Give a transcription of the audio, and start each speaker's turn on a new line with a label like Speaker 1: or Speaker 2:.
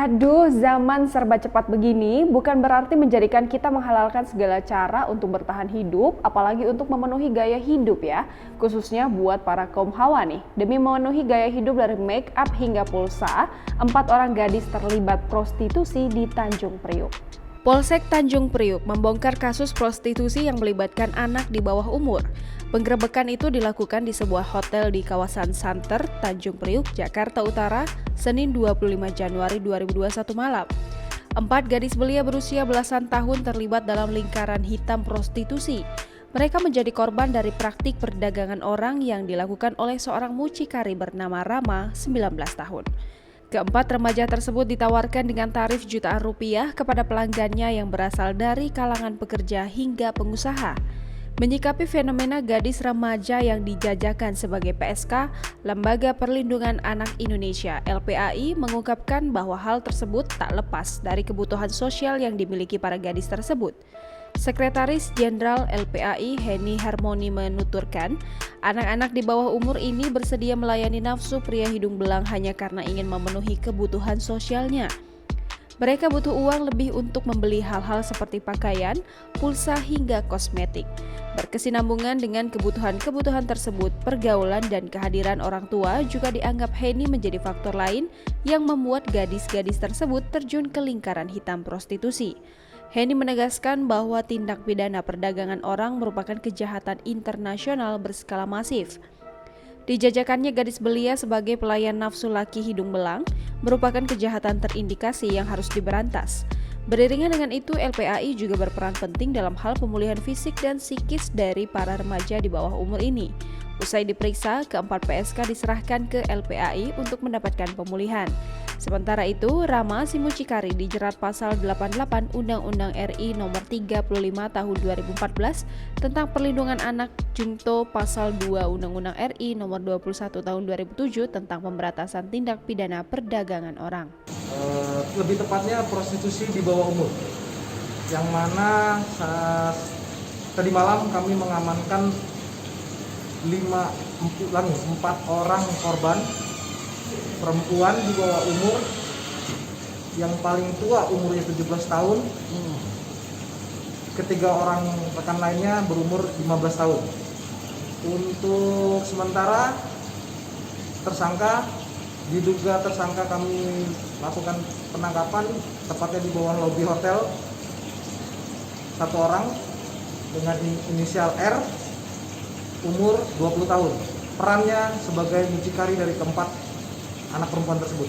Speaker 1: Aduh, zaman serba cepat begini bukan berarti menjadikan kita menghalalkan segala cara untuk bertahan hidup, apalagi untuk memenuhi gaya hidup ya. Khususnya buat para kaum hawa nih. Demi memenuhi gaya hidup dari make up hingga pulsa, 4 orang gadis terlibat prostitusi di Tanjung Priuk. Polsek Tanjung Priuk membongkar kasus prostitusi yang melibatkan anak di bawah umur. Penggerebekan itu dilakukan di sebuah hotel di kawasan Santer, Tanjung Priuk, Jakarta Utara, Senin 25 Januari 2021 malam. 4 gadis belia berusia belasan tahun terlibat dalam lingkaran hitam prostitusi. Mereka menjadi korban dari praktik perdagangan orang yang dilakukan oleh seorang mucikari bernama Rama, 19 tahun. Keempat remaja tersebut ditawarkan dengan tarif jutaan rupiah kepada pelanggannya yang berasal dari kalangan pekerja hingga pengusaha. Menyikapi fenomena gadis remaja yang dijajakan sebagai PSK, Lembaga Perlindungan Anak Indonesia (LPAI) mengungkapkan bahwa hal tersebut tak lepas dari kebutuhan sosial yang dimiliki para gadis tersebut. Sekretaris Jenderal LPAI Henny Harmoni menuturkan, anak-anak di bawah umur ini bersedia melayani nafsu pria hidung belang hanya karena ingin memenuhi kebutuhan sosialnya. Mereka butuh uang lebih untuk membeli hal-hal seperti pakaian, pulsa hingga kosmetik. Berkesinambungan dengan kebutuhan-kebutuhan tersebut, pergaulan dan kehadiran orang tua juga dianggap Henny menjadi faktor lain yang membuat gadis-gadis tersebut terjun ke lingkaran hitam prostitusi. Henny menegaskan bahwa tindak pidana perdagangan orang merupakan kejahatan internasional berskala masif. Dijajakannya gadis belia sebagai pelayan nafsu laki hidung belang merupakan kejahatan terindikasi yang harus diberantas. Beriringan dengan itu, LPAI juga berperan penting dalam hal pemulihan fisik dan psikis dari para remaja di bawah umur ini. Usai diperiksa, keempat PSK diserahkan ke LPAI untuk mendapatkan pemulihan. Sementara itu, Rama si mucikari dijerat pasal 88 Undang-Undang RI Nomor 35 Tahun 2014 tentang Perlindungan Anak Junto pasal 2 Undang-Undang RI Nomor 21 Tahun 2007 tentang Pemberantasan Tindak Pidana Perdagangan Orang.
Speaker 2: Lebih tepatnya prostitusi di bawah umur, yang mana tadi malam kami mengamankan 4 orang korban perempuan di bawah umur, yang paling tua umurnya 17 tahun, ketiga orang rekan lainnya berumur 15 tahun. Untuk sementara diduga tersangka kami lakukan penangkapan tepatnya di bawah lobi hotel, 1 orang dengan inisial R, umur 20 tahun. Perannya sebagai mucikari dari keempat anak perempuan tersebut.